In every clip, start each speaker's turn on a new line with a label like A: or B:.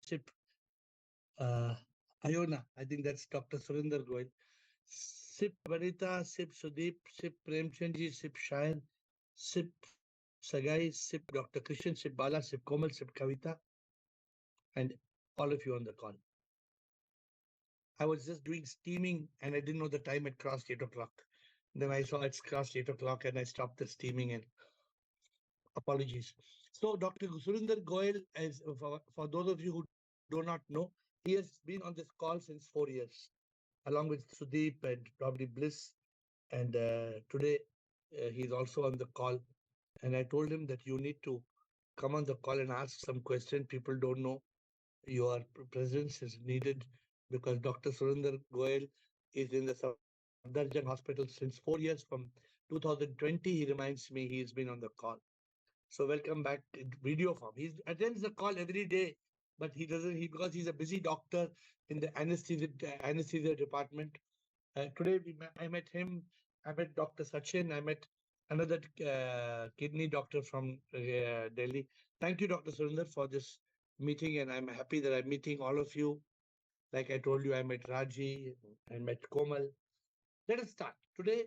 A: SIP Iona. I think that's Dr. Surinder Goyal. SIP Vanita, SIP Sudeep, SIP Premchandji, SIP Shayan, SIP Sagai, SIP Dr. Krishan, SIP Bala, SIP Komal, SIP Kavita, and all of you on the call. I was just doing steaming and I didn't know the time had crossed 8 o'clock. Then I saw it's crossed 8 o'clock and I stopped the steaming and apologies. So Dr. Surinder Goyal, as for those of you who do not know, he has been on this call since 4 years, along with Sudeep and probably Bliss. And today he's also on the call. And I told him that you need to come on the call and ask some questions. People don't know. Your presence is needed because Dr. Surinder Goyal is in the Safdarjung Hospital since 4 years. From 2020, he reminds me he's been on the call. So welcome back in video form. He attends the call every day, but he doesn't. He because he's a busy doctor in the anesthesia department. Today I met him. I met Dr. Sachin. I met another kidney doctor from Delhi. Thank you, Dr. Surinder, for this meeting, and I'm happy that I'm meeting all of you. Like I told you, I met Raji, I met Komal. Let us start. Today,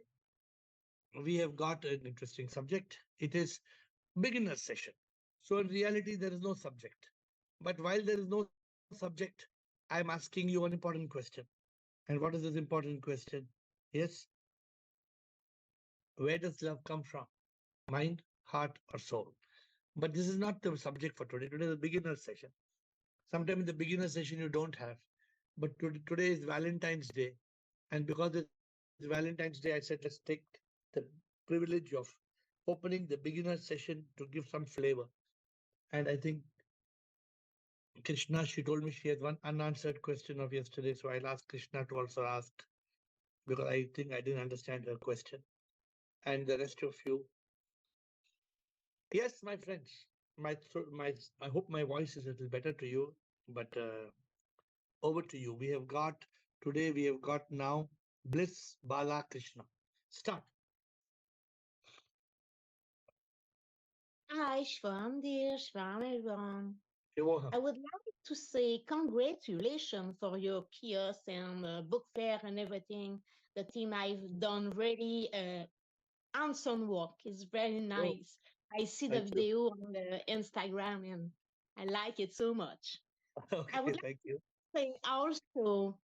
A: we have got an interesting subject. It is beginner session. So in reality, there is no subject. But while there is no subject, I'm asking you an important question. And what is this important question? Yes, where does love come from? Mind, heart, or soul? But this is not the subject for today. Today is a beginner session. Sometimes in the beginner session you don't have. But today is Valentine's Day. And because it's Valentine's Day, I said let's take the privilege of opening the beginner session to give some flavor. And I think Krishna, she told me she had one unanswered question of yesterday. So I'll ask Krishna to also ask because I think I didn't understand her question. And the rest of you. Yes, my friends, I hope my voice is a little better to you, but over to you. We have got now Bliss Bala Krishna. Start.
B: Hi, Shvam, dear Shvam, everyone.
A: Shivoham.
B: I would like to say congratulations for your kiosk and book fair and everything. The team I've done really hands-on work. It's very
A: Oh,
B: nice. I see the
A: thank you.
B: video on the Instagram and I like it so much. I
A: Okay,
B: would like
A: thank you.
B: to say also,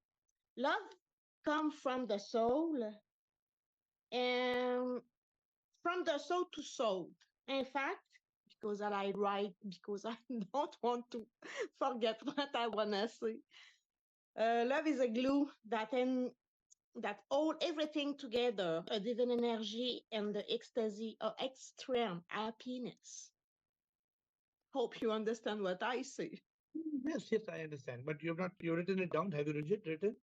B: love comes from the soul and from the soul to soul. In fact, because I write, because I don't want to forget what I wanna say. Love is a glue that hold everything together, a divine energy and the ecstasy of extreme happiness. Hope you understand what I say.
A: Yes, yes, I understand. But you've written it down. Have you written?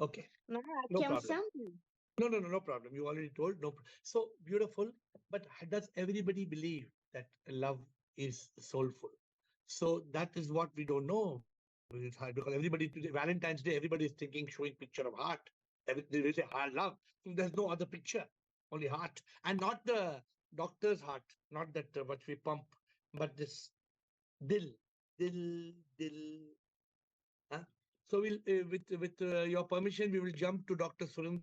A: Okay,
B: Now I
A: no
B: can
A: problem.
B: send you.
A: No problem. You already told. No, so beautiful. But does everybody believe that love is soulful? So that is what we don't know. It's hard because everybody today, Valentine's Day, everybody is thinking, showing picture of heart. They will say heart love. There's no other picture, only heart, and not the doctor's heart, not that what we pump, but this dil, dil. Huh? So we'll with your permission, we will jump to Dr. Surinder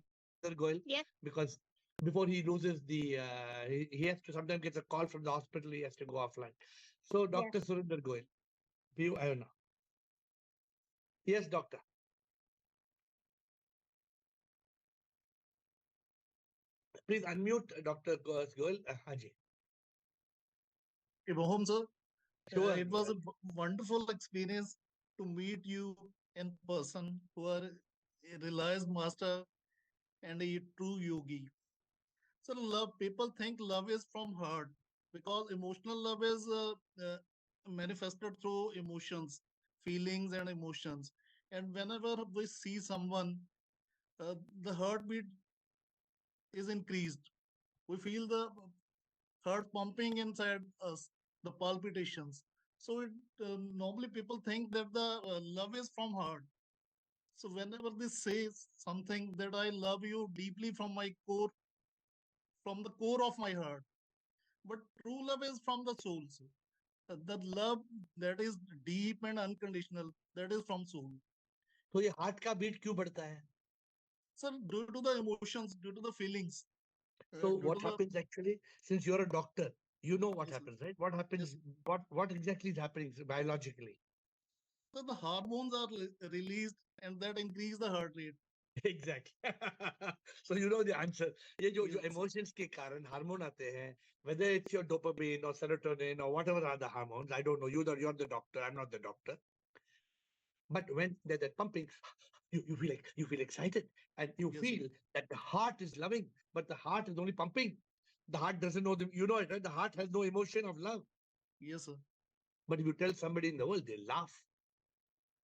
A: Goyal
B: Yes,
A: because before he loses he has to sometimes gets a call from the hospital. He has to go offline. So
B: yes.
A: Dr. Surinder Goyal, I don't know. Yes, doctor. Please unmute Dr. Goyal. Haji.
C: Home, sir.
A: Sure.
C: It was a wonderful experience to meet you in person, who are a realized master and a true yogi. So, love, people think love is from heart because emotional love is manifested through emotions, feelings, and emotions. And whenever we see someone, the heartbeat is increased. We feel the heart pumping inside us, the palpitations. So it, normally people think that the love is from heart. So whenever they say something that I love you deeply from my core, from the core of my heart, but true love is from the soul. Sir. The love that is deep and unconditional, that is from soul.
A: तो ये heart का beat क्यों बढ़ता है?
C: So due to the emotions, due to the feelings,
A: So
C: due
A: what
C: to the
A: happens actually, since you're a doctor, you know what
C: yes,
A: happens, right? What happens,
C: yes.
A: what exactly is happening biologically?
C: So the hormones are released and that increase the heart rate.
A: Exactly. So you know the answer. ये जो
C: Yes,
A: emotions के कारण hormone आते हैं, whether it's your dopamine or serotonin or whatever are the hormones, I don't know. You're the doctor. I'm not the doctor. But when they're that pumping, you feel excited and you
C: yes,
A: feel that the heart is loving, but the heart is only pumping. The heart doesn't know the, you know it, right? The heart has no emotion of love.
C: yes, sir.
A: But if you tell somebody in the world, they laugh.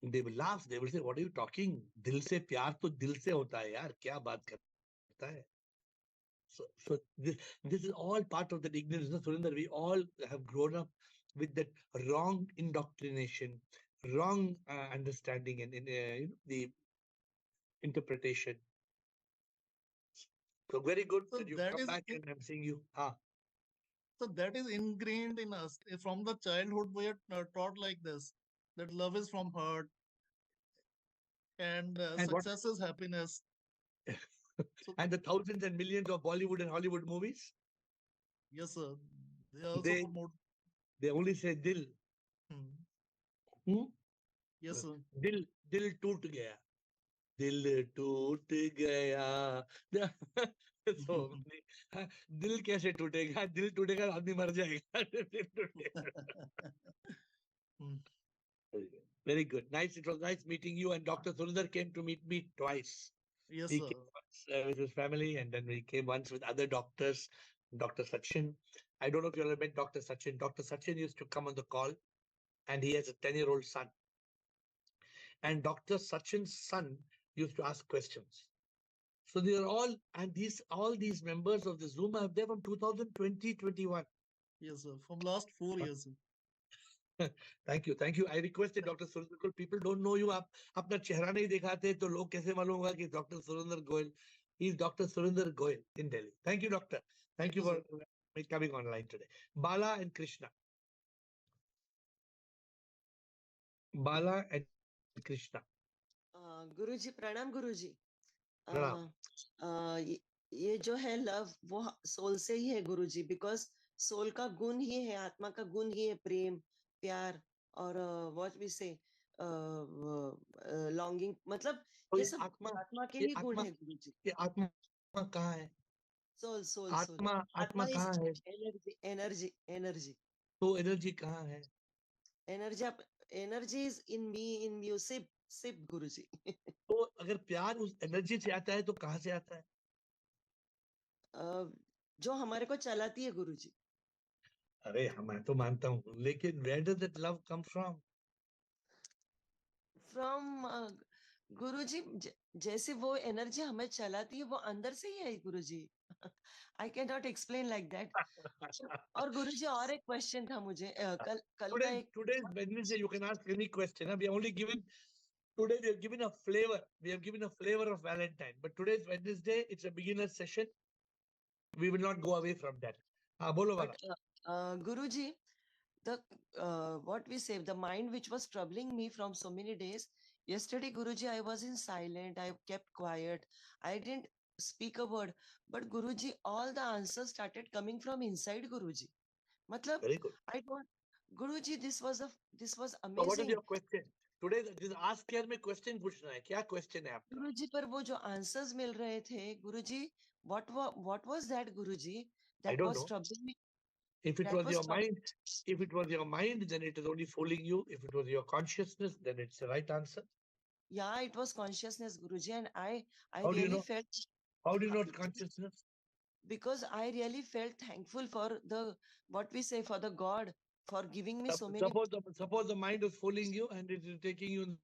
A: They will laugh. They will say, "What are you talking? दिल से प्यार तो दिल से होता है यार. क्या बात करता है?" So this is all part of that ignorance, no, Surinder. We all have grown up with that wrong indoctrination, wrong understanding, and you know, the interpretation. So very good
C: So
A: that you've
C: that
A: come
C: is
A: back and I'm seeing you. Ah,
C: so that is ingrained in us. From the childhood. We are taught like this, that love is from heart and
A: and what?
C: success is happiness. So
A: And the thousands and millions of Bollywood and Hollywood movies,
C: yes, sir. They also
A: they
C: promote.
A: they only say dil.
C: Hmm.
A: Hmm?
C: Yes, sir.
A: दिल दिल टूट गया दिल टूट गया so हाँ, दिल कैसे टूटेगा दिल टूटेगा आदमी मर जाएगा दिल टूटेगा
C: Hmm.
A: very good nice it was nice meeting you and Dr. Sundar came to meet me twice
C: Yes,
A: he
C: sir.
A: came once with his family and then we came once with other doctors. Dr. Sachin, I don't know if you ever met Dr. Sachin. Dr. Sachin used to come on the call and he has a 10-year-old son. And Dr. Sachin's son used to ask questions. So they are all, and all these members of the Zoom are there from 2020, 21.
C: Yes, sir. From last 4 years, sir.
A: Thank you. Thank you. I requested Dr. Surinder Goel. People don't know you. आप अपना चेहरा नहीं दिखाते तो लोग कैसे मालूम होगा कि Dr. Surinder Goel. He's Dr. Surinder Goel in Delhi. Thank you, doctor. Thank
C: Thank
A: you
C: you,
A: for
C: sir.
A: coming online today. Bala and Krishna. Bala and Krishna.
D: गुरुजी प्रणाम गुरुजी
A: प्रणाम.
D: ये जो है लव वो सोल से ही है गुरुजी बिकॉज सोल का गुण ही है आत्मा का गुण ही है प्रेम प्यार और व्हाट वी से लॉन्गिंग मतलब
A: तो
D: ये सब आत्मा के ही गुण है गुरुजी
A: ये आत्मा कहाँ है?
D: सोल सोल सोल
A: आत्मा आत्मा
D: इज
A: कहाँ है?
D: एनर्जी एनर्जी एनर्जी
A: तो एनर्जी कहाँ है?
D: Energy energy is in me सिप सिप गुरुजी
A: तो अगर प्यार उस एनर्जी से आता है तो कहाँ से आता है?
D: जो हमारे को चलाती है गुरुजी
A: अरे मैं तो मानता हूँ लेकिन where does that love come from?
D: From Guruji जैसे वो एनर्जी हमें चलाती है वो अंदर से ही है Guruji I can not explain like that और गुरुजी और एक क्वेश्चन था मुझे कल कल का एक
A: Today's Wednesday you can ask any question. We have only given today we have given a flavor. We have given a flavor of Valentine. But today's Wednesday it's a beginner session. We will not go away from that. बोलो
D: but
A: वाला.
D: Guruji, the what we say, the mind which was troubling me from so many days. Yesterday, Guruji, I was in silent. I kept quiet. I didn't speak a word. But Guruji, all the answers started coming from inside Guruji. Matlab,
A: Very good.
D: I don't. Guruji, this was
A: So
D: amazing.
A: what is your question? Today this ask here में question पूछना है. क्या question है आपका?
D: गुरुजी पर वो जो answers मिल रहे थे गुरुजी what was that Guruji
A: I
D: that
A: don't
D: was
A: know.
D: troubling me
A: If it
D: that
A: was
D: was
A: your
D: troubling
A: mind, if it was your mind, then it is only fooling you. If it was your consciousness, then it's the right answer.
D: yeah it was consciousness guruji and I
A: How do you
D: really
A: know?
D: felt
A: How do you know it's consciousness?
D: because I really felt thankful for the what we say for the God for giving me so many
A: Suppose the mind is fooling you and it is taking you in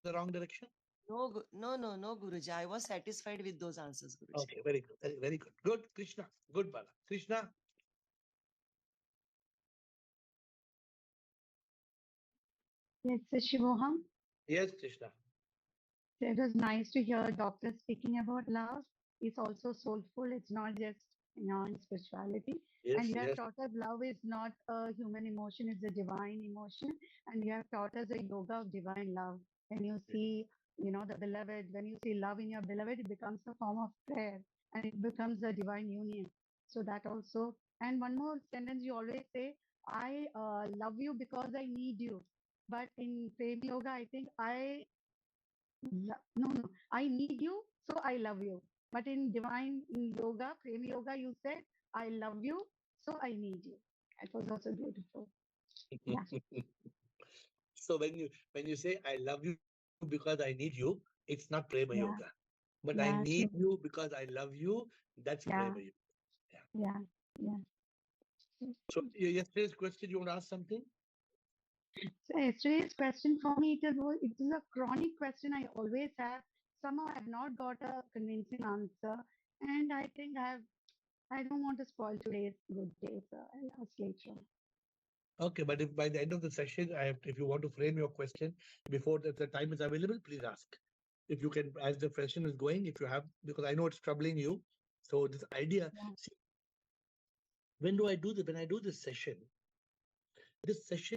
A: the wrong direction.
D: no guruji I was satisfied with those answers guruji
A: Okay, very good, very good. Good, Krishna. Good, Bala. Krishna.
E: Yes, Sir Shivoham.
A: Yes, Krishna.
E: It was nice to hear doctor speaking about love. It's also soulful. It's not just in spirituality.
A: Yes,
E: And you have
A: yes.
E: taught us love is not a human emotion, it's a divine emotion. And you have taught us a yoga of divine love. When you see, the beloved, when you see love in your beloved, it becomes a form of prayer and it becomes a divine union. So that also, and one more sentence you always say, I love you because I need you. But in Prem Yoga, I think no, I need you, so I love you. But in divine yoga, Prem Yoga, you said, I love you, so I need you. It was also beautiful. Yeah,
A: So when you say I love you because I need you, it's not prema yoga.
E: yeah,
A: But I need
E: yeah, true.
A: you because I love you, that's prema
E: Yeah,
A: yoga. Yeah.
E: yeah, yeah.
A: So yesterday's question, you want to ask something?
E: So yesterday's question for me, it is a chronic question I always have. Somehow I have not got a convincing answer, and I think I don't want to spoil today's good day, so I'll ask later.
A: Okay, but if by the end of the session, if you want to frame your question before the time is available, please ask. If you can, as the session is going, if you have, because I know it's troubling you. So this idea,
E: Yeah,
A: see, when do I do this? When I do this session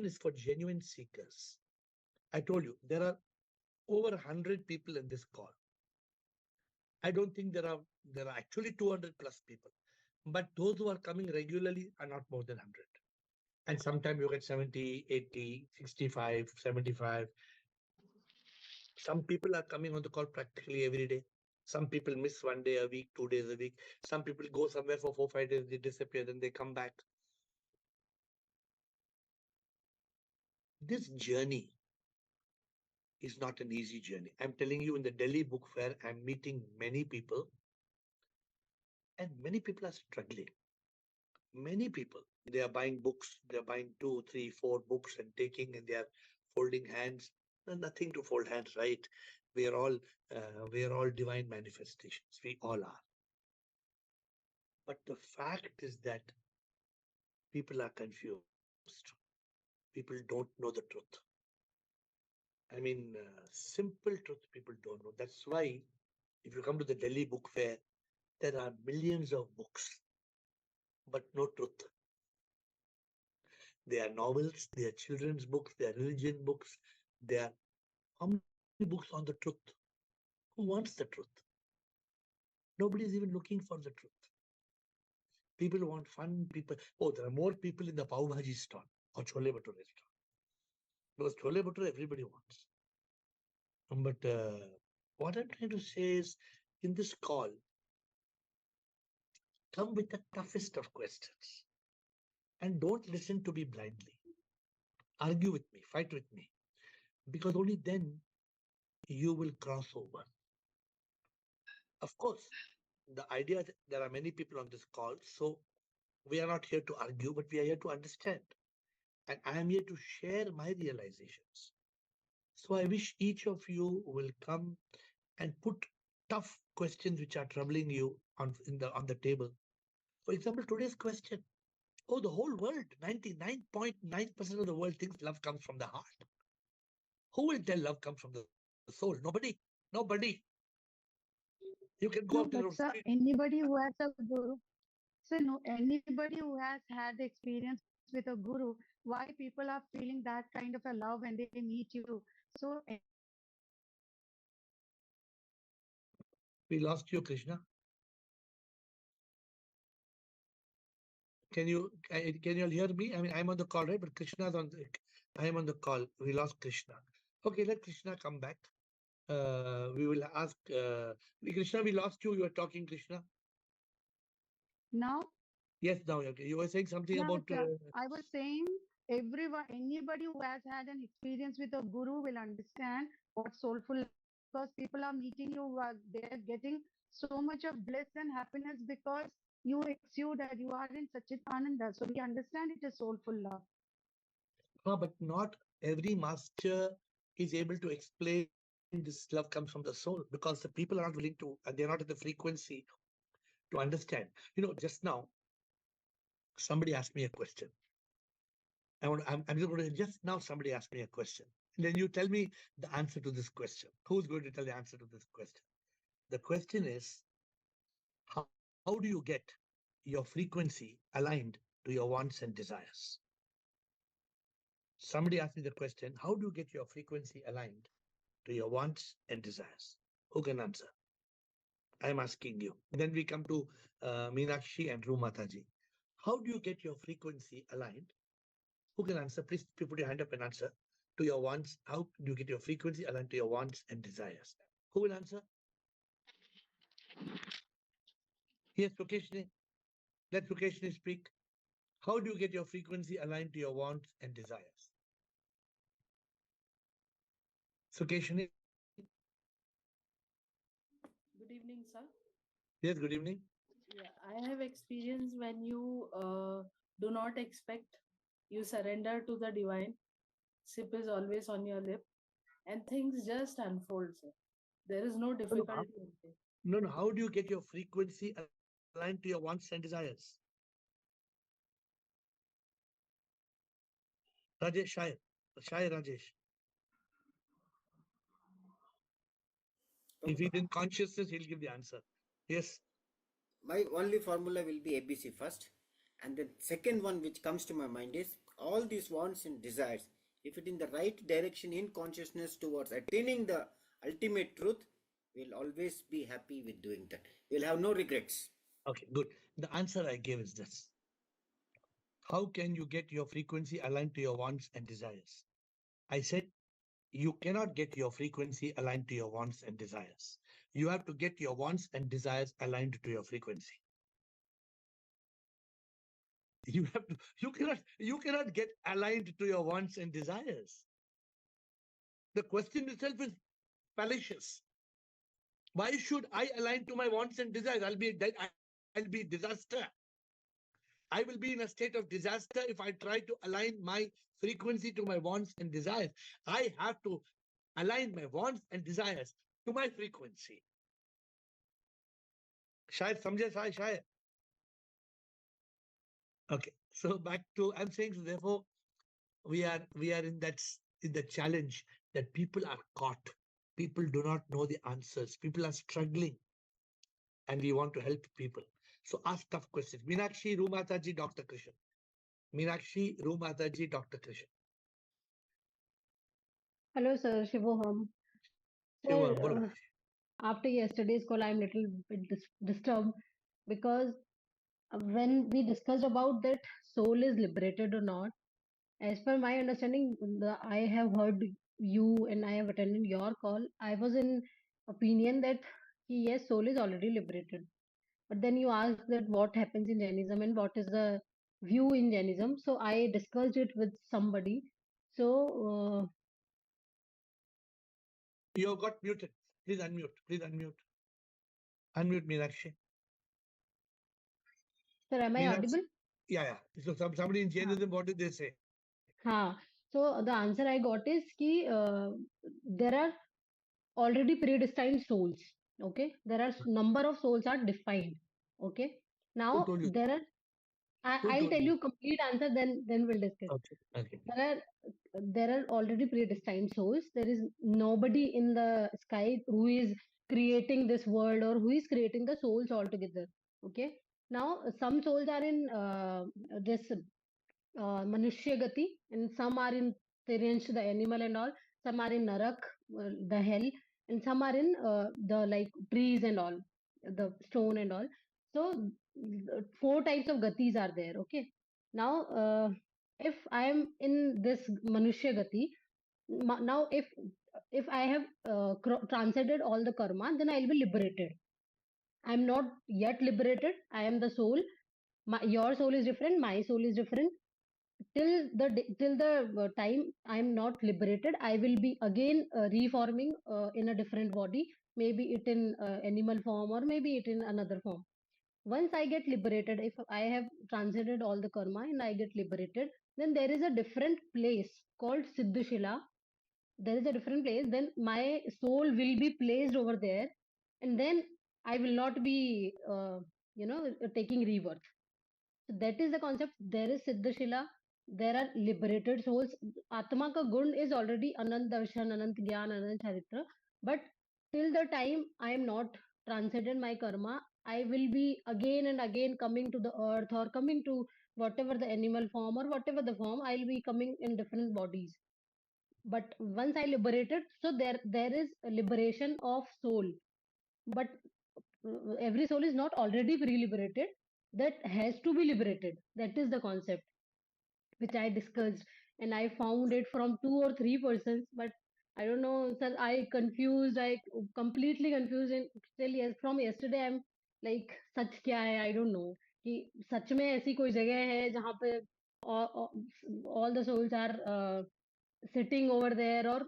A: is for genuine seekers. I told you, there are over 100 people in this call. I don't think there are actually 200 plus people, but those who are coming regularly are not more than 100. And sometimes you get 70, 80, 65, 75. Some people are coming on the call practically every day. Some people miss 1 day a week, 2 days a week. Some people go somewhere for 4, 5 days, they disappear, then they come back. This journey is not an easy journey. I'm telling you, in the Delhi book fair, I'm meeting many people, and many people are struggling. Many people, they are buying books, they are buying 2, 3, 4 books and taking, and they are folding hands. Nothing to fold hands, right? We are all we are all divine manifestations. We all are. But the fact is that people are confused. People don't know the truth. I mean, simple truth people don't know. That's why, if you come to the Delhi book fair, there are millions of books, but no truth. They are novels, they are children's books, they are religion books, they are how many books on the truth? Who wants the truth? Nobody is even looking for the truth. People want fun. People. Oh, there are more people in the pav bhaji stall or chole bhature stall because chole bhature everybody wants. But what I'm trying to say is, in this call, come with the toughest of questions and don't listen to me blindly. Argue with me, fight with me, because only then you will cross over. Of course, the idea that there are many people on this call, so we are not here to argue, but we are here to understand. And I am here to share my realizations. So I wish each of you will come and put tough questions which are troubling you on the table. For example, today's question. Oh, the whole world, 99.9% of the world thinks love comes from the heart. Who will tell love comes from the soul? Nobody. Nobody. You can go out
E: no,
A: in the
E: but sir,
A: street.
E: anybody who has a guru, so no, anybody who has had the experience with a guru, why people are feeling that kind of a love when they meet you? So anybody who has had that experience with a guru will understand it is
A: We
E: soulful
A: lost you,
E: love.
A: Krishna. Can you all hear me? I mean, I'm on the call, right? But Krishna's on the. I am on the call. We lost Krishna. Okay, let Krishna come back. We will ask Krishna. We lost you. You were talking, Krishna.
E: Now,
A: Yes, now okay. You were saying something
E: yeah,
A: about.
E: sir, I was saying everyone, anybody who has had an experience with a guru will understand what soulful love is because people are meeting you, they're getting so much of bliss and happiness because you exude that you are in such an ananda. So we understand it is soulful love.
A: But not every master is able to explain this love comes from the soul because the people are not willing to, and they're not at the frequency to understand. Just now somebody asked me a question. I'm just going to just now somebody asked me a question, and then you tell me the answer to this question. Who's going to tell the answer to this question? The question is, how do you get your your frequency aligned to your wants and desires? Somebody asked me the question, how do you get your frequency aligned to your wants and desires? Who can answer? I'm asking you. Then we come to Meenakshi and Rumataji. How do you get your frequency aligned? Who can answer? Please put your hand up and answer. To your wants, how do you get your frequency aligned to your wants and desires? Who will answer? Yes, Sukeshni. Let Sukeshni speak. How do you get your frequency aligned to your wants and desires? Sukeshni.
F: Good evening, sir.
A: Yes, good evening.
F: Yeah, I have experience when you do not expect, you surrender to the divine. Sip is always on your lip, and things just unfold, sir. There is no difficulty in it.
A: No. How do you get your frequency aligned to your wants and desires? Rajesh, Shai Rajesh. If he's in consciousness, he'll give the answer. Yes.
G: My only formula will be ABC first, and the second one which comes to my mind is all these wants and desires. If it in the right direction in consciousness towards attaining the ultimate truth, we'll always be happy with doing that. We'll have no regrets.
A: Okay, good. The answer I gave is this. How can you get your frequency aligned to your wants and desires? I said you cannot get your frequency aligned to your wants and desires. You have to get your wants and desires aligned to your frequency. You cannot get aligned to your wants and desires. The question itself is fallacious. Why should I align to my wants and desires? I'll be disaster. I will be in a state of disaster if I try to align my frequency to my wants and desires. I have to align my wants and desires to my frequency. Shayad samjhe shayad. Okay, so back to I'm saying so therefore we are in the challenge that people are caught. People do not know the answers. People are struggling, and we want to help people. So ask tough questions. Meenakshi, Rumataji, Dr. Krishan. Meenakshi, Rumataji, Dr. Krishan.
E: Hello, sir. Shivoham.
A: Shivoham,
E: Sir,
A: bolo.
E: after yesterday's call, I'm little bit disturbed because when we discussed about that soul is liberated or not, as per my understanding, I have heard you and I have attended your call. I was in opinion that yes, soul is already liberated. But then you asked that what happens in Jainism and what is the view in Jainism. So I discussed it with somebody. So
A: You got muted. Please unmute. Unmute Meenakshi.
E: sir, am I
A: Meenakshi.
E: audible?
A: Yeah. So somebody in Jainism, what did they say?
E: So the answer I got is ki there are already predestined souls. Okay, there are number of souls are defined. Okay,
A: Who
E: now
A: told you?
E: there are.
A: Who
E: I'll
A: told
E: tell
A: you?
E: you complete answer. Then we'll discuss.
A: Okay.
E: There are already predestined souls. There is nobody in the sky who is creating this world or who is creating the souls altogether. Okay. Now some souls are in this Manushya Gati, and some are in Tiransh, the animal and all. Some are in Narak, the hell, and some are in the like trees and all, the stone and all. So four types of gatis are there. Okay. Now, if I am in this Manushya Gati, now if I have transcended all the karma, then I will be liberated. I am not yet liberated. I am the soul. Your soul is different. My soul is different till the time I am not liberated. I will be again reforming in a different body, maybe it in animal form or maybe it in another form. Once I get liberated, if I have transcended all the karma and I get liberated, then there is a different place called Siddhashila. There is a different place, then my soul will be placed over there, and then I will not be taking rebirth. So that is the concept. There is Siddhashila. There are liberated souls. Atma ka gun is already Anant Darshan, Anant Gyan, Anant Charitra. But till the time I am not transcended my karma,
H: I will be again and again coming to the earth or coming to whatever the animal form or whatever the form, I'll be coming in different bodies. But once I liberated, so there is a liberation of soul. But every soul is not already pre-liberated. That has to be liberated. That is the concept which I discussed, and I found it from 2 or 3 persons. But I don't know, sir. I confused. I completely confused. And still, yes, from yesterday, I'm like, सच क्या है? I don't know. कि सच में ऐसी कोई जगह है जहाँ पे all the souls are sitting over there, or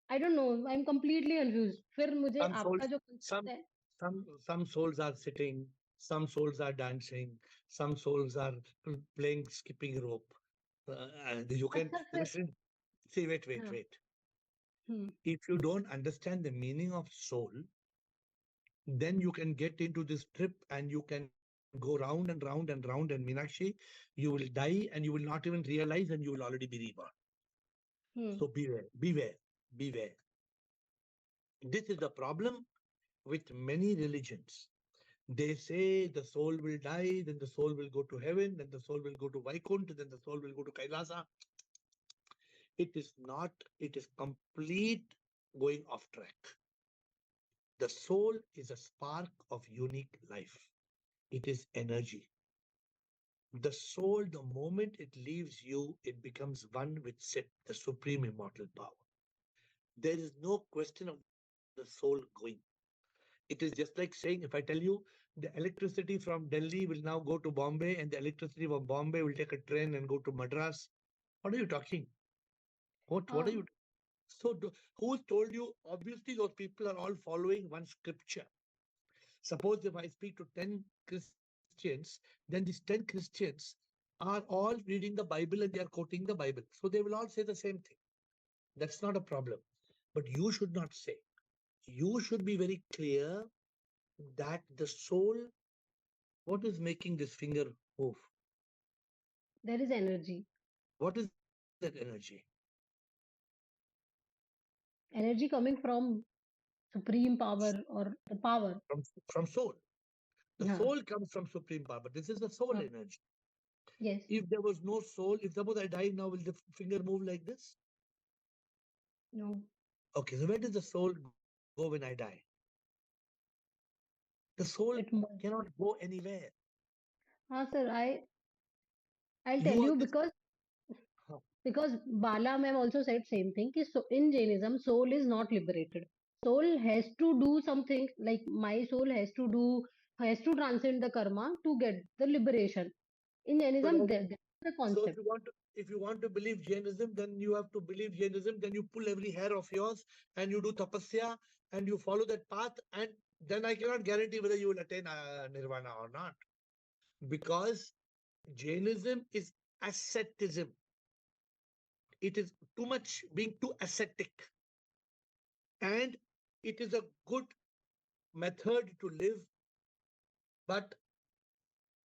H: I don't know. I'm completely confused. फिर मुझे
A: Some souls,
H: आपका जो concept है,
A: some souls are sitting, some souls are dancing, some souls are playing skipping rope. And you can
H: अच्छा फिर
A: listen. See, wait.
H: हाँ, हम्म,
A: If you don't understand the meaning of soul, then you can get into this trip and you can go round and round and round. And Meenakshi, you will die and you will not even realize, and you will already be reborn.
H: Hmm,
A: So beware. This is the problem with many religions. They say the soul will die, then the soul will go to heaven, then the soul will go to Vaikuntha, then the soul will go to Kailasa. It is not, it is complete going off track. The soul is a spark of unique life. It is energy. The soul, the moment it leaves you, it becomes one with Sip, the supreme immortal power. There is no question of the soul going. It is just like saying, if I tell you the electricity from Delhi will now go to Bombay and the electricity from Bombay will take a train and go to Madras. What are you talking? What are you? So, who told you? Obviously, those people are all following one scripture. Suppose if I speak to 10 Christians, then these 10 Christians are all reading the Bible and they are quoting the Bible. So they will all say the same thing. That's not a problem. But you should not say. You should be very clear that the soul, what is making this finger move?
H: there is energy.
A: What is that energy?
H: Energy coming from supreme power or the power.
A: From soul. The
H: Yeah.
A: soul comes from supreme power, but this is the soul energy.
H: Yes.
A: If there was no soul, if suppose I die now, will the finger move like this?
H: No.
A: Okay, so where does the soul go when I die? The soul
H: It moves.
A: cannot go anywhere.
H: Sir, I'll tell
A: You
H: you
A: are just
H: because Bala ma'am also said same thing. Ki so in Jainism, soul is not liberated. Soul has to do something, like my soul has to transcend the karma to get the liberation. In Jainism, that's the
A: so
H: concept.
A: if you want to believe Jainism, then you have to believe Jainism. Then you pull every hair of yours and you do tapasya and you follow that path. And then I cannot guarantee whether you will attain nirvana or not, because Jainism is asceticism. It is too much being too ascetic, and it is a good method to live, but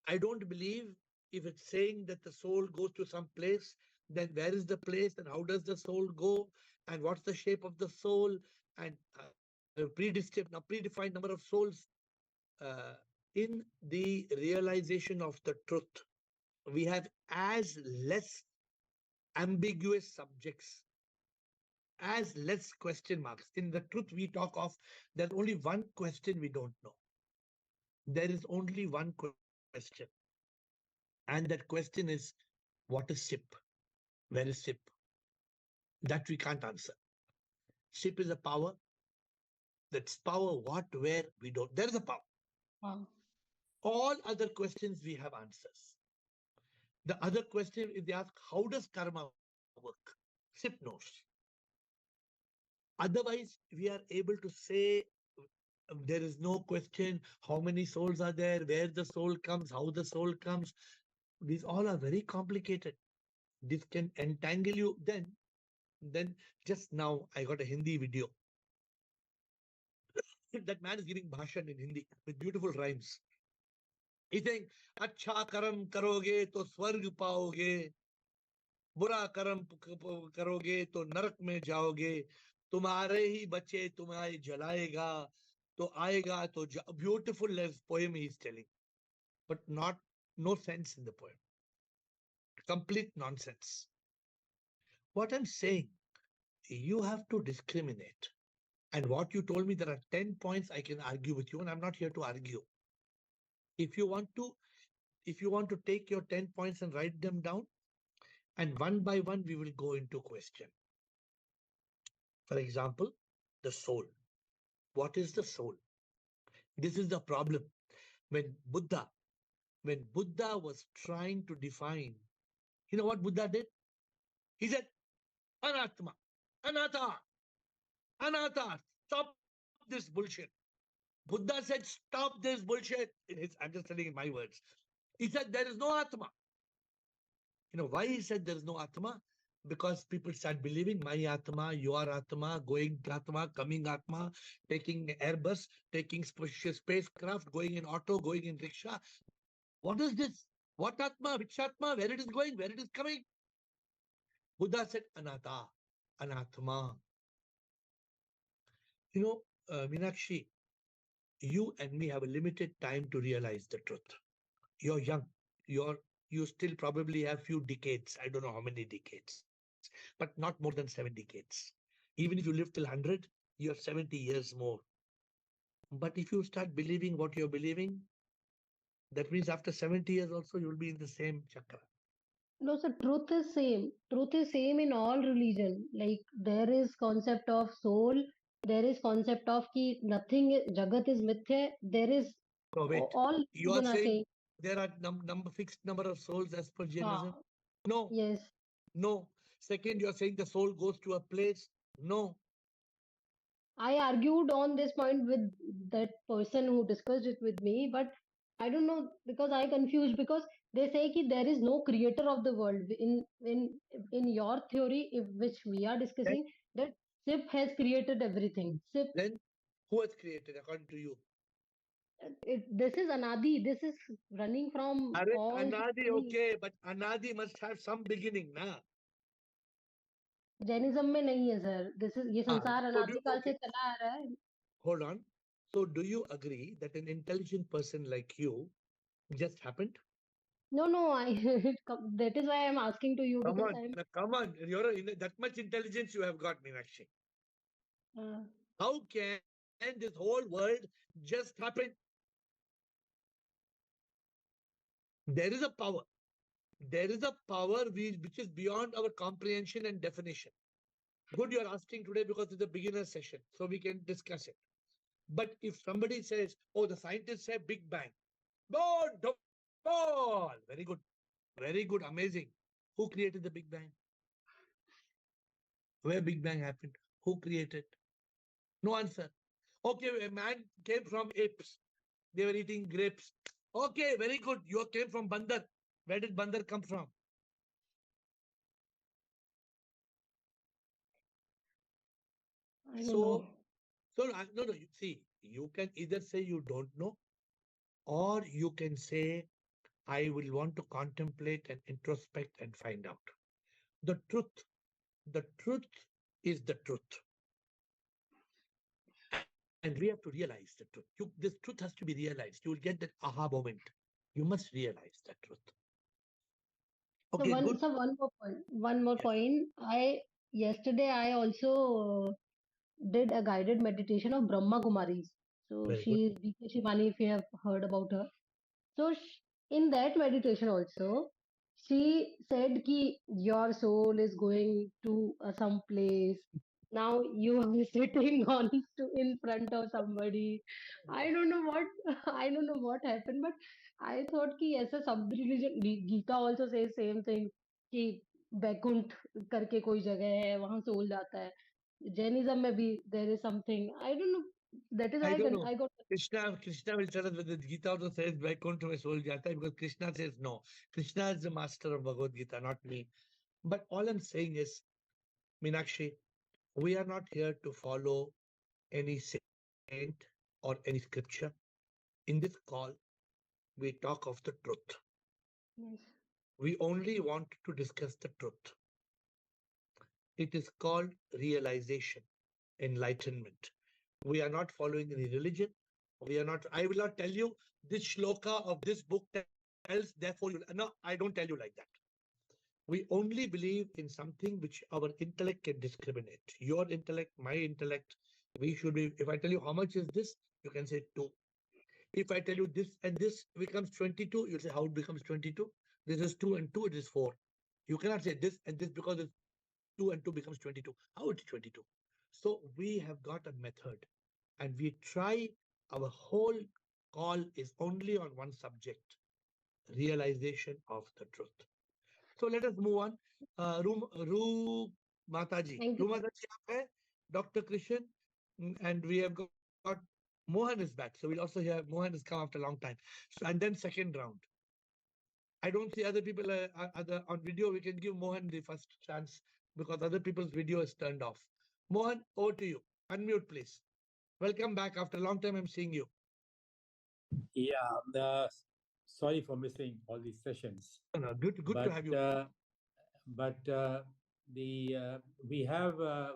A: I don't believe if it's saying that the soul goes to some place, then where is the place and how does the soul go and what's the shape of the soul and predefined number of souls. In the realization of the truth, we have as less ambiguous subjects, as less question marks. In the truth we talk of, there's only one question we don't know. There is only one question. And that question is, what is SIP? Where is SIP? That we can't answer. SIP is a power. That's power, what, where, we don't. There is a power.
H: Wow.
A: All other questions we have answers. The other question, if they ask, how does karma work? SIP knows. Otherwise, we are able to say there is no question how many souls are there, where the soul comes, how the soul comes. These all are very complicated. This can entangle you. Then just now I got a Hindi video. That man is giving bhashan in Hindi with beautiful rhymes. He's saying, "Acha karam karoge to swarg paoge, बुरा कर्म करोगे तो नरक में जाओगे, तुम्हारे ही बच्चे तुम्हें जलाएगा, to aayega, to beautiful poem he is telling, but no sense in the poem. Complete nonsense. What I'm saying, you have to discriminate. And what you told me, there are 10 points I can argue with you, and I'm not here to argue. If you want to take your 10 points and write them down, and one by one we will go into question. For example, the soul. What is the soul? This is the problem. When Buddha was trying to define, you know what Buddha did? He said, Anatma, Anata, Anata, stop this bullshit. Buddha said, stop this bullshit. I'm just telling in my words. He said, there is no Atma. You know why he said there is no Atma? Because people start believing my Atma, your Atma, going Atma, coming Atma, taking Airbus, taking spacecraft, going in auto, going in rickshaw. What is this? What Atma? Which Atma? Where it is going? Where it is coming? Buddha said, Anata, Anatma. You know, Meenakshi, you and me have a limited time to realize the truth. You're young. You still probably have few decades. I don't know how many decades, but not more than 7 decades. Even if you live till 100, you're 70 years more. But if you start believing what you're believing, that means after 70 years also you'll be in the same chakra.
H: No, so truth is same. Truth is same in all religion. Like there is concept of soul. There is concept of ki nothing. Jagat is mithya. There is
A: So wait,
H: all
A: you are
H: religion are
A: saying
H: saying.
A: there are fixed number of souls as per Jainism?
H: Ah,
A: No,
H: yes.
A: no. Second, you're saying the soul goes to a place? No.
H: I argued on this point with that person who discussed it with me, but I don't know because I confused because they say that there is no creator of the world. In your theory, which we are
A: Then,
H: discussing, that Sip has created everything. Sip,
A: then who has created according to you?
H: this is Anadi. This is running from
A: Are
H: all.
A: Anadi, okay, but Anadi must have some beginning, na?
H: Jainism में नहीं है sir ये
A: Ah,
H: संसार
A: so do
H: अनादिकाल से
A: okay,
H: चला आ रहा है
A: hold on. So do you agree that an intelligent person like you just happened?
H: no I that is why I'm asking to you
A: Come
H: because
A: on,
H: I'm
A: come on. You're that much intelligence you have got, Meenakshi.
H: uh,
A: How can this whole world just happen? There is a power. There is a power which is beyond our comprehension and definition. Good, you're asking today because it's a beginner session, so we can discuss it. But if somebody says, oh, the scientists say Big Bang, no, don't. Very good, amazing. Who created the Big Bang? Where Big Bang happened? Who created? No answer. Okay, a man came from apes. They were eating grapes. Okay, very good. You came from Bandar. Where did Bandar come from?
H: I don't know.
A: So, no. You see, you can either say you don't know, or you can say, I will want to contemplate and introspect and find out. The truth is the truth. And we have to realize the truth. This truth has to be realized. You will get that aha moment. You must realize that truth.
H: So
A: Okay, good.
H: one more
A: Yes.
H: point. Yesterday I also did a guided meditation of Brahma Kumaris. So
A: Very
H: she
A: good.
H: is B.K. Shivani, if you have heard about her. So in that meditation also, she said ki your soul is going to some place. Now you are sitting in front of somebody. I don't know what I don't know what happened, but I thought कि ऐसा सब religion Gita also says same thing कि वैकुंठ करके कोई जगह है वहां soul जाता है. Jainism में भी there is something. I don't know. That is
A: I
H: why
A: don't know.
H: I got
A: Krishna will tell us whether the Gita also says Vaikuntha mein soul jata hai, because Krishna says no. Krishna is the master of Bhagavad Gita, not me. But all I'm saying is, Meenakshi, we are not here to follow any saint or any scripture. In this call, we talk of the truth.
H: yes.
A: We only want to discuss the truth. It is called realization, enlightenment. We are not following any religion. We are not, I will not tell you this shloka of this book tells, therefore you, no, I don't tell you like that. We only believe in something which our intellect can discriminate. Your intellect, my intellect, we should be, if I tell you how much is this, you can say two. If I tell you this and this becomes 22, you'll say how it becomes 22. This is 2 and 2, it is 4. You cannot say this and this because it's 2 and 2 becomes 22. How it is 22? So we have got a method and we try, our whole call is only on one subject, realization of the truth. So let us move on. Ru Mataji.
H: Thank
A: Ru
H: you.
A: Mataji, aap hai, Dr. Krishan, and we have got Mohan is back. So we'll also hear Mohan has come after a long time. So, and then second round. I don't see other people other on video. We can give Mohan the first chance because other people's video is turned off. Mohan, over to you. Unmute, please. Welcome back. After a long time, I'm seeing you.
I: Yeah, sorry for missing all these sessions.
A: No, good to have you.
I: But we have a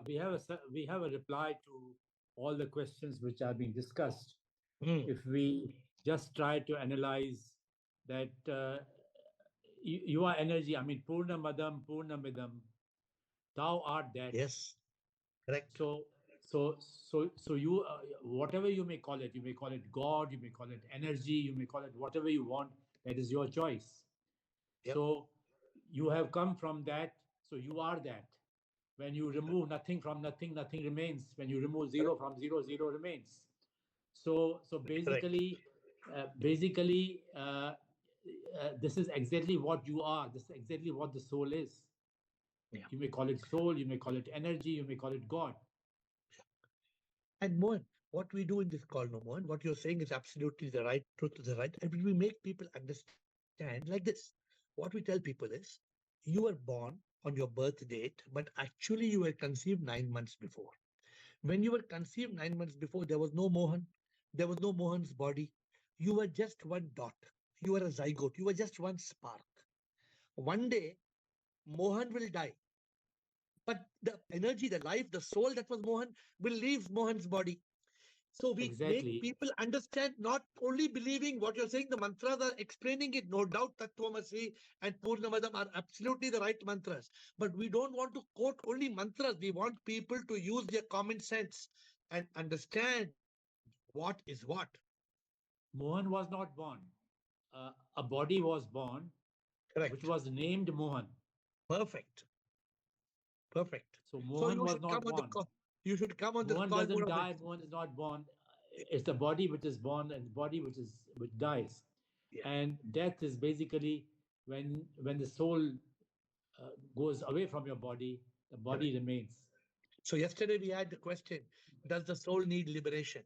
I: reply to all the questions which are being discussed. If we just try to analyze that you are energy. I mean, Purna Madam, Purna Midam. Thou art that.
A: Yes, correct.
I: So you, whatever you may call it God, you may call it energy, you may call it whatever you want. That is your choice.
A: Yep.
I: So you have come from that. So you are that. When you remove nothing from nothing, nothing remains. When you remove zero from zero, zero remains. So basically, this is exactly what you are. This is exactly what the soul is.
A: Yeah.
I: You may call it soul, you may call it energy, you may call it God.
A: And Mohan, what we do in this call, no Mohan, what you're saying is absolutely the right truth, the right, and we make people understand like this. What we tell people is, you were born on your birth date, but actually you were conceived 9 months before. When you were conceived 9 months before, there was no Mohan, there was no Mohan's body. You were just one dot. You were a zygote. You were just one spark. One day, Mohan will die. But the energy, the life, the soul that was Mohan will leave Mohan's body. So we
I: Exactly.
A: make people understand, not only believing what you're saying, the mantras are explaining it. No doubt Tattvamasi and Purnamadam are absolutely the right mantras. But we don't want to quote only mantras. We want people to use their common sense and understand what is what.
I: Mohan was not born. A body was born,
A: Correct.
I: which was named Mohan.
A: Perfect. Perfect.
I: So
A: So
I: Mohan
A: you
I: was
A: should
I: not
A: come on the
I: born.
A: call. You should come on the
I: Mohan
A: call.
I: doesn't die. Mohan is not born. It's the body which is born and the body which dies.
A: Yeah.
I: And death is basically when the soul goes away from your body, the body remains.
A: So yesterday we had the question, does the soul need liberation?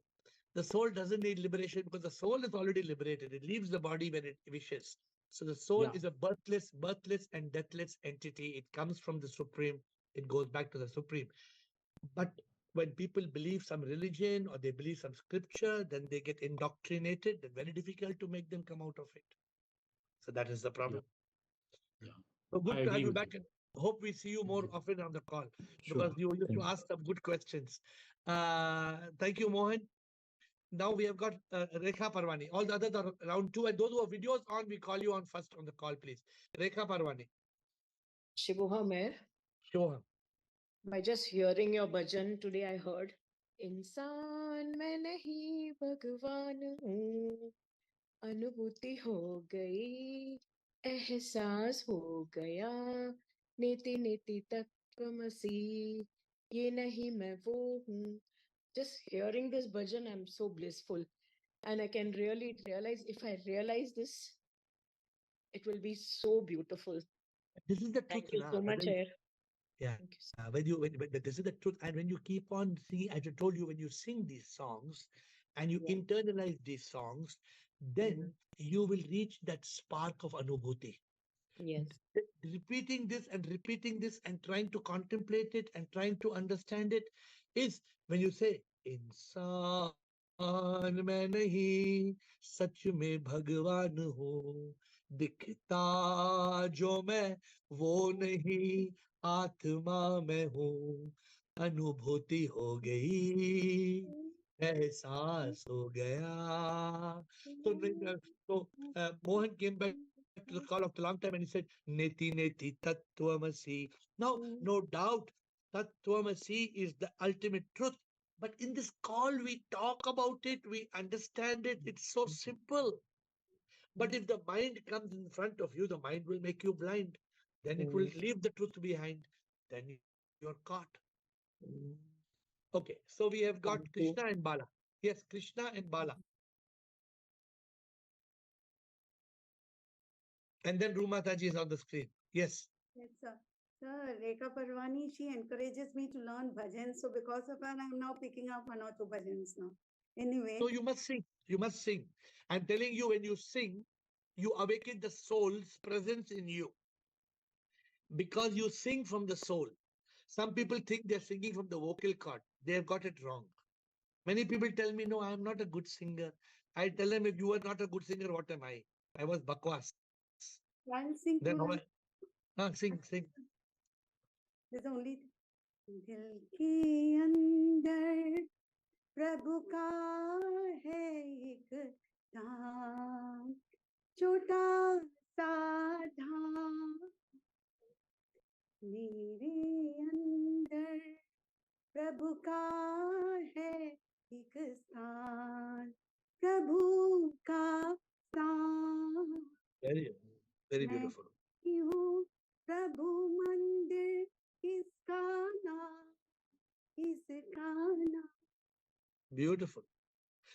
A: The soul doesn't need liberation because the soul is already liberated. It leaves the body when it wishes. So the soul
I: Yeah.
A: is a birthless and deathless entity. It comes from the Supreme. It goes back to the Supreme. But when people believe some religion or they believe some scripture, then they get indoctrinated. It's very difficult to make them come out of it. So that is the problem.
I: Yeah.
A: So good
I: I
A: to have
I: agree
A: you
I: with
A: back. And hope we see you more often on the call
I: Sure.
A: because you used to ask some good questions. Thank you, Mohan. Now we have got Rekha Parwani. All the others are round two. And those who have videos on, we call you on first on the call, please. Rekha Parwani.
J: Shibuha Mer,
A: Show him.
J: by just hearing your bhajan today, I heard इंसान मैं नहीं भगवान हूँ अनुभूति हो गई एहसास हो गया नीति नीति तत्वमसी ये नहीं मैं वो हूँ. Just hearing this bhajan, I'm so blissful, and I can really realize, if I realize this, it will be so beautiful.
A: This is the truth.
J: Thank you so much, AiR.
A: Yeah,
J: Thank you.
A: when this is the truth, and when you keep on singing, as I told you, when you sing these songs and you
J: Yeah.
A: internalize these songs, then you will reach that spark of anubhuti.
J: Yes.
A: Repeating this and trying to contemplate it and trying to understand it is when you say, इंसान मैं नहीं सच में भगवान हूँ दिखता जो मैं वो नहीं आत्मा मैं हूँ अनुभूति हो गई एहसास हो गया. So Mohan came back to the call after a long time and he said, Neti Neti Tattvamasi. Now, no doubt, Tattvamasi is the ultimate truth. But in this call, we talk about it, we understand it, it's so simple. But if the mind comes in front of you, the mind will make you blind. Then it will leave the truth behind. Then you're caught. Okay, so we have got Krishna and Bala. Yes, Krishna and Bala. And then Rumataji is on the screen. Yes.
K: Yes, sir. Sir, Rekha Parwani, she encourages me to learn bhajans. So because of her, I'm now picking up one or two bhajans now. Anyway.
A: So you must sing. You must sing. I'm telling you, when you sing, you awaken the soul's presence in you. Because you sing from the soul. Some people think they're singing from the vocal cord. They have got it wrong. Many people tell me, no, I'm not a good singer. I tell them, if you are not a good singer, what am I? I was bakwas.
K: I'll sing.
A: Then how sing.
K: There's only दिल के अंदर प्रभु का है एक धाम छोटा सा धाम मेरे अंदर प्रभु का है एक स्थान प्रभु का स्थान
A: very beautiful.
K: हूँ प्रभु मंदिर इसका नाम
A: Beautiful.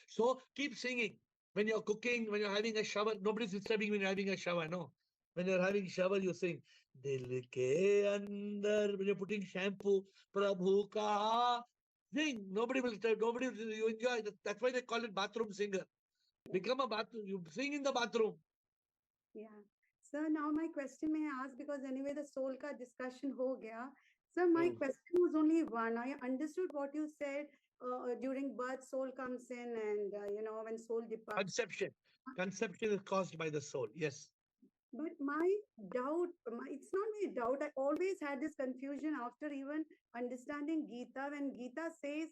A: So keep singing. When you're cooking, when you're having a shower, nobody's disturbing when you're having a shower, no. When you're having shower, you sing. Dil ke andar, when you're putting shampoo, Prabhu ka. Sing. Nobody will disturb. Nobody will, you enjoy. That's why they call it bathroom singer. Become a bathroom. You sing in the bathroom.
K: Yeah. Sir, now my question may I ask, because anyway the soul ka discussion ho gaya. Sir, my question was only one. I understood what you said during birth, soul comes in, and when soul departs.
A: Conception. Conception is caused by the soul. Yes.
K: But my doubt, it's not my doubt. I always had this confusion after even understanding Gita, when Gita says,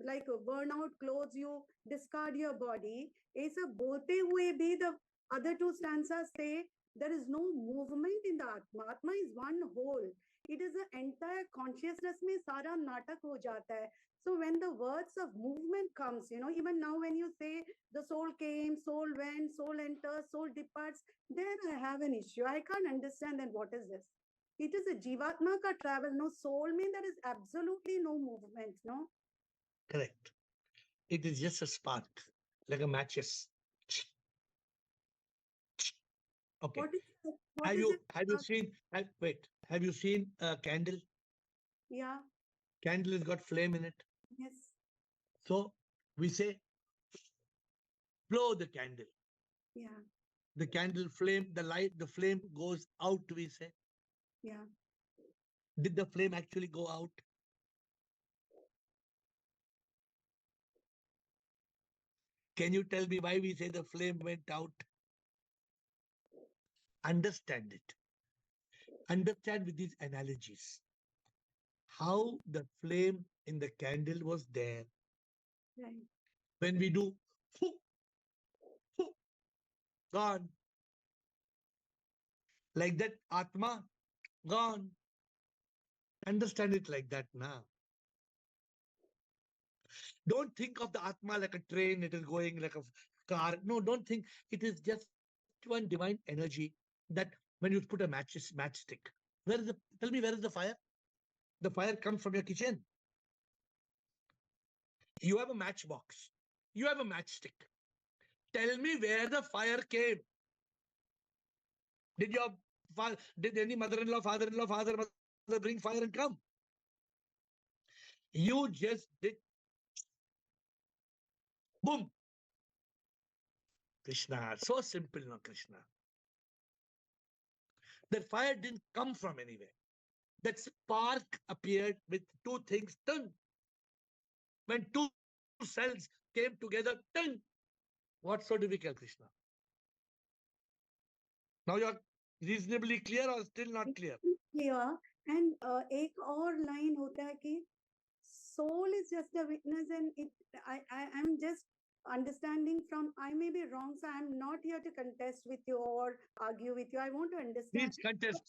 K: like burnout clothes you, discard your body. ऐसा बोलते हुए भी the other two stanzas say there is no movement in the Atma. Atma is one whole. It is the entire consciousness में सारा नाटक हो जाता है. So when the words of movement comes, even now when you say the soul came, soul went, soul enters, soul departs, there I have an issue. I can't understand then what is this. It is a Jivatma ka travel, no soul means there is absolutely no movement, no?
A: Correct. It is just a spark, like a matches. Okay. Have you seen? Have you seen a candle?
K: Yeah.
A: Candle has got flame in it.
K: Yes.
A: So we say, blow the candle.
K: Yeah.
A: The candle flame, the flame goes out, we say.
K: Yeah.
A: Did the flame actually go out? Can you tell me why we say the flame went out? Understand it. Understand with these analogies how the flame in the candle was there.
K: Right.
A: When we do, gone. Like that, Atma, gone. Understand it like that now. Don't think of the Atma like a train, it is going like a car. No, don't think. It is just one divine energy that when you put a matchstick, tell me, where is the fire? The fire comes from your kitchen. You have a matchbox. You have a matchstick. Tell me where the fire came. Did any mother-in-law, father-in-law, father bring fire and come? You just did. Boom. Krishna, so simple, no, Krishna. That fire didn't come from anywhere. That spark appeared with two things, done. When two cells came together, done. What's so difficult, Krishna? Now you're reasonably clear or still not clear?
K: Clear. And एक और line होता है कि soul is just a witness, and I'm just understanding from, I may be wrong, so I'm not here to contest with you or argue with you. I want to understand.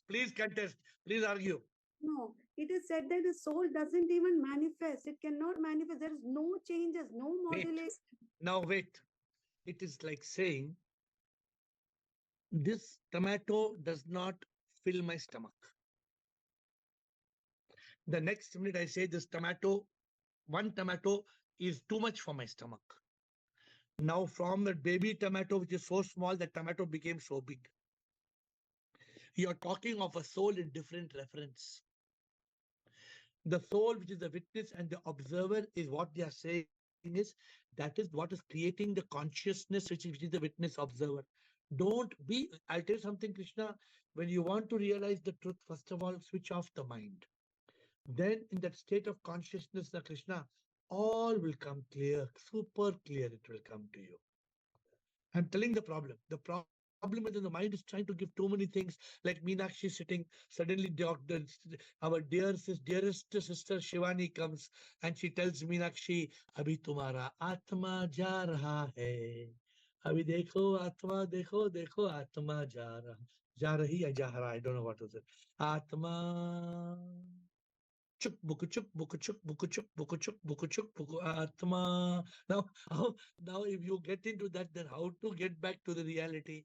A: Please contest, please argue.
K: No, it is said that the soul doesn't even manifest. It cannot manifest. There is no changes, no modulation.
A: Now wait. It is like saying, this tomato does not fill my stomach. The next minute I say this tomato, one tomato is too much for my stomach. Now from the baby tomato, which is so small, the tomato became so big. You're talking of a soul in different reference. The soul, which is the witness and the observer, is what they are saying is, that is what is creating the consciousness, which is the witness observer. Don't be, I'll tell you something, Krishna, when you want to realize the truth, first of all, switch off the mind. Then in that state of consciousness, the Krishna, all will come clear, super clear, it will come to you. I'm telling the problem. The problem is that the mind is trying to give too many things, like Meenakshi sitting, suddenly our dearest sister Shivani comes and she tells Meenakshi, Abhi tumhara atma ja raha hai. Abhi dekho atma ja rahi ya ja raha, I don't know what was it. Atma chuk buku chuk buku chuk buku chuk buku chuk buku chuk buku atma. Now if you get into that, then how to get back to the reality?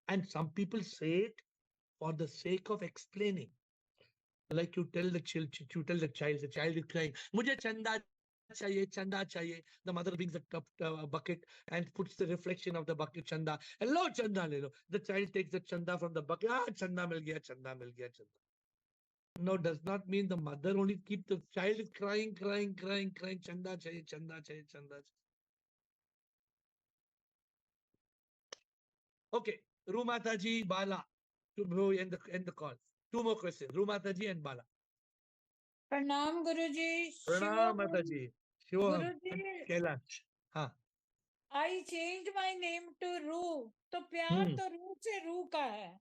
A: And some people say it for the sake of explaining. Like you tell the child, the child is crying, Mujhe chanda chahiye, chanda chahiye. The mother brings a bucket and puts the reflection of the bucket, chanda. Hello, chanda le lo. The child takes the chanda from the bucket. Chanda mil gaya, chanda mil gaya, chanda. No, does not mean the mother only keep the child is crying, chanda chahiye, chanda chahiye, chanda chahiye. Okay, Rumataji, Bala, to end the call. Two more questions, Rumataji and Bala.
L: प्रणाम गुरुजी.
A: Pranam Mataji.
L: गुरुजी,
A: Kailash. हाँ.
L: I changed my name to Ru. तो प्यार तो रू से रू का है.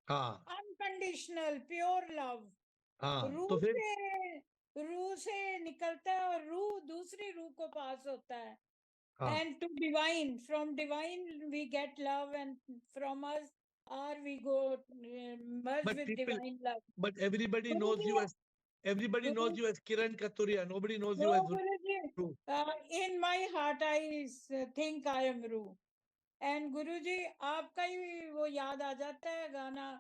A: हाँ.
L: Unconditional, pure love.
A: हाँ.
L: रू
A: तो फिर
L: से निकलता है और रू दूसरी रू को पास होता है.
A: हाँ.
L: And to divine, from divine we get love, and from us we go merge
A: But
L: with
A: people,
L: divine love.
A: but everybody knows you as Kiran Katuria. Nobody knows you as Ru.
L: In my heart I think I am Ru. And गुरुजी आपका ही वो याद आ जाता है गाना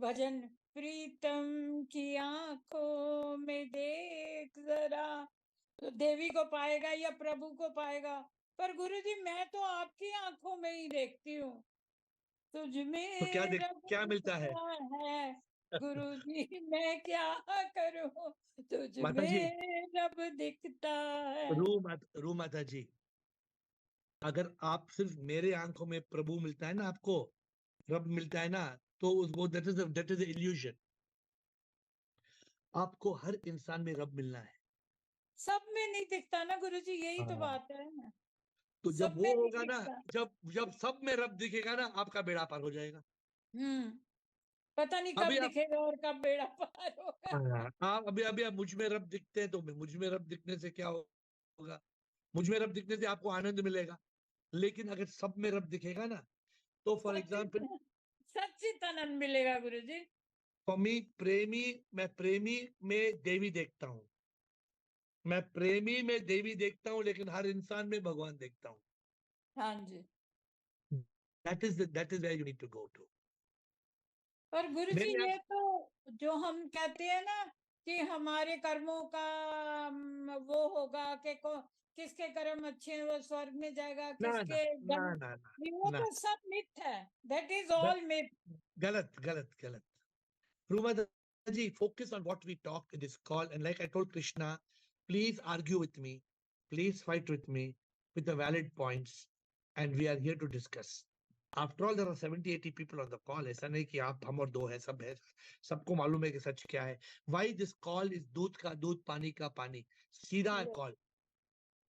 L: भजन, प्रीतम की आंखों में देख जरा, तो देवी को पाएगा या प्रभु को पाएगा, पर गुरुजी मैं तो आपकी आंखों में ही देखती हूँ. तुझ में
A: तो क्या मिलता है?
L: गुरुजी मैं क्या करूँ, तुझ
A: माताजी,
L: में रब दिखता है.
A: रू माता जी, अगर आप सिर्फ मेरे आंखों में प्रभु मिलता है ना, आपको रब मिलता है ना, तो वो दैट इज इल्यूजन. आपको हर इंसान में रब मिलना है.
L: सब में नहीं दिखता ना गुरुजी, यही तो बात है.
A: तो जब वो होगा ना, जब सब में रब दिखेगा ना, आपका बेड़ा पार हो जाएगा.
L: पता नहीं कब दिखेगा और कब बेड़ा पार होगा.
A: अभी आप मुझ में रब दिखते हैं, तो मुझ में रब दिखने से क्या होगा? मुझ में रब दिखने से आपको आनंद मिलेगा. लेकिन अगर सब में रब दिखेगा ना, तो फॉर एग्जाम्पल
L: सच्चित आनंद मिलेगा गुरुजी.
A: फॉर मी, मैं प्रेमी में देवी देखता हूँ. मैं प्रेमी में देवी देखता हूँ, लेकिन हर इंसान में भगवान देखता हूँ.
L: हाँ जी.
A: That is where you need to go to.
L: पर गुरुजी ये तो जो हम कहते हैं ना कि हमारे कर्मों का वो होगा कि किसके कर्म अच्छे हैं वो स्वर्ग में जाएगा, किसके वो तो सब मिथ है. That is all myth.
A: गलत. Rumata ji, focus on what we talked in this call, and like I told Krishna, please argue with me, please fight with me with the valid points, and we are here to discuss. After all, there are 70-80 people on the call. ऐसा नहीं कि आप हम और दो है, सब है, सबको मालूम है कि सच क्या है. Why this call is दूध का दूध, पानी का पानी, सीधा कॉल.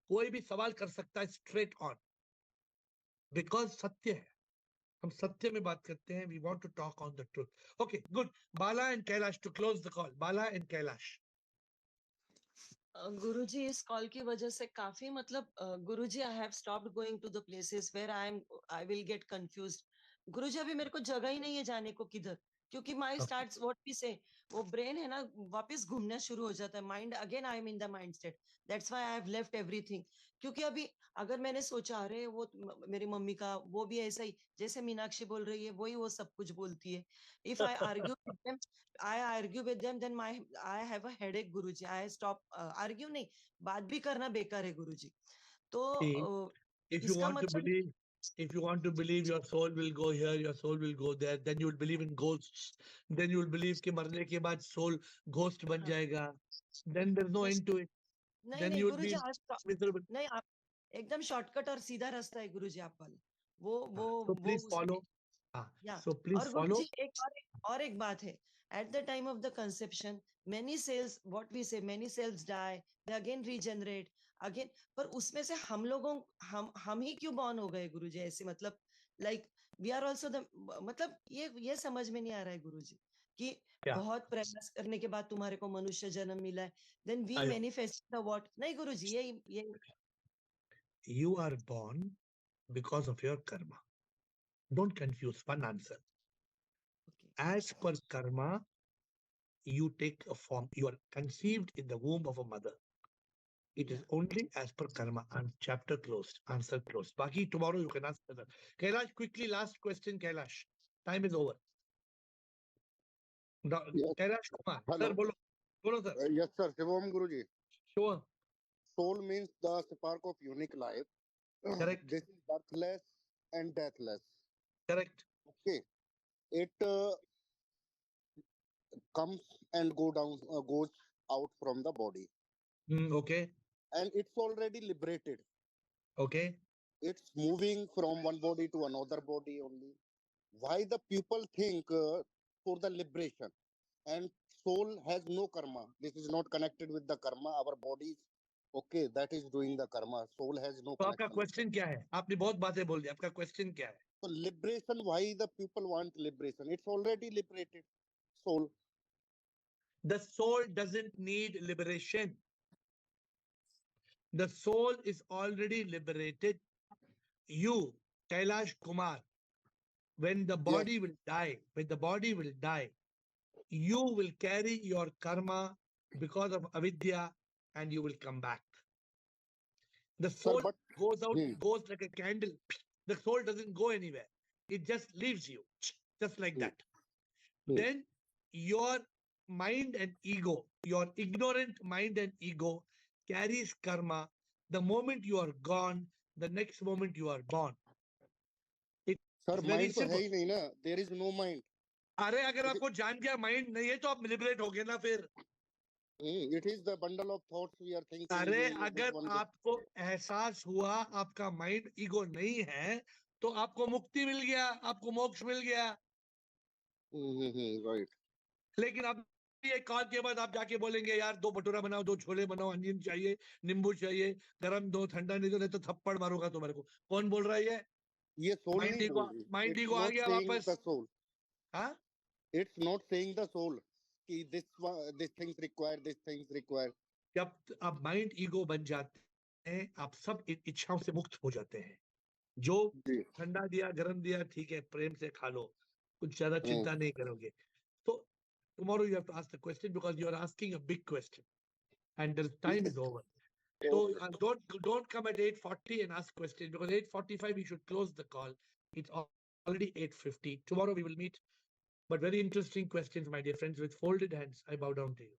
A: कोई भी सवाल कर सकता है, straight on, because सत्य है. हम सत्य में बात करते हैं. We want to talk on the truth. Okay, good. Bala and Kailash to close the call. Bala and Kailash.
D: गुरुजी इस कॉल की वजह से काफी मतलब Guruji I have stopped going to the places where I will get confused. Guruji अभी मेरे को जगह ही नहीं है जाने को किधर, क्योंकि माइंड स्टार्ट्स व्हाट वी से, वो ब्रेन है ना वापस घूमना शुरू हो जाता है. Mind again I am in the mind state. That's why I have left everything. क्योंकि अभी अगर मैंने सोचा अरे वो मेरी मम्मी का वो भी ऐसा ही जैसे मीनाक्षी बोल रही है वही वो सब कुछ बोलती है. If I argue with them, I argue with them, then I have a headache, Guruji. I stop argue नहीं, बात भी करना बेकार है गुरुजी. तो
A: if you
D: इसका
A: want to
D: मतलब
A: believe, if you want to believe your soul will go here, your soul will go there, then you will believe in ghosts. Then you will believe कि मरने के बाद soul ghost बन जाएगा. Then there's no end to it.
D: नहीं
A: Then
D: नहीं
A: you will
D: Guruji
A: be
D: आज
A: miserable.
D: नहीं, आप एकदम शॉर्टकट और सीधा रास्ता है गुरुजी आप वाला. वो
A: So
D: वो
A: please
D: उसमें
A: follow.
D: या
A: So please
D: और
A: follow.
D: गुरुजी और एक बात है. At the time of the conception, many cells, what we say, many cells die, they again regenerate, again. पर उसमें से हम ही क्यों बॉर्न हो गए गुरुजी ऐसे, मतलब like we are also the, मतलब ये समझ में नहीं आ रहा है गुरुजी कि बहुत प्रयास करने के बाद तुम्हारे को मनुष्य जन्म मिला है. Then we manifest the what? नहीं गुरुजी ये
A: You are born because of your karma. Don't confuse one answer. As per karma, you take a form. You are conceived in the womb of a mother. It is only as per karma. And chapter closed. Answer closed. Baki, tomorrow you can ask further. Kailash, quickly, last question, Kailash. Time is over.
M: Yes.
A: Kailash Kumar.
M: Hello.
A: Sir, bolo sir.
M: Yes, sir. Shivam Guruji.
A: Sure.
M: Soul means the spark of unique life.
A: Correct.
M: This is birthless and deathless.
A: Correct.
M: Okay. It comes and goes out from the body.
A: Okay.
M: And it's already liberated.
A: Okay.
M: It's moving from one body to another body only. Why the people think for the liberation? And soul has no karma. This is not connected with the karma. Our bodies, okay, that is doing the karma. Soul has no
A: तो आपका
M: connection.
A: Question क्या है? आपने बहुत बातें बोल दी. आपका question क्या है?
M: So liberation, why the people want liberation? It's already liberated. Soul.
A: The soul doesn't need liberation. The soul is already liberated. You, Kailash Kumar, when the body will die, you will carry your karma because of avidya and you will come back. The soul goes out, goes like a candle. The soul doesn't go anywhere. It just leaves you, just like that. Then your mind and ego, your ignorant mind and ego carries karma. The moment you are gone, the next moment you are born. It's very simple.
M: There is no mind.
A: अरे अगर आपको जान गया mind नहीं है तो आप liberate हो गए ना फिर.
M: It is the bundle of thoughts we are thinking.
A: अरे अगर आपको एहसास हुआ आपका माइंड ईगो नहीं है तो आपको मुक्ति मिल गया, आपको मोक्ष मिल गया.
M: Right.
A: लेकिन अब ये कॉल के बाद आप जाके बोलेंगे यार 2 भटूरा बनाओ, 2 छोले बनाओ, अंजीर चाहिए, नींबू चाहिए, गरम दो, ठंडा नहीं तो थप्पड़ मारूंगा तुम्हारे को. कौन बोल रहा है
M: ये सोल नहीं बोल रही.
A: माइंड ईगो आ गया वापस. हाँ,
M: it's not saying the soul कि this things require.
A: जब आप माइंड ईगो बन जाते हैं आप सब इच्छाओं से मुक्त हो जाते हैं. जो ठंडा दिया गरम दिया ठीक है, प्रेम से खा लो, कुछ ज्यादा चिंता नहीं करोगे. So tomorrow you have to ask the question because you are asking a big question and the time is over. So don't come at 8:40 and ask questions because 8:45 we should close the call. It's already 8:50. Tomorrow we will meet. But very interesting questions, my dear friends. With folded hands, I bow down to you.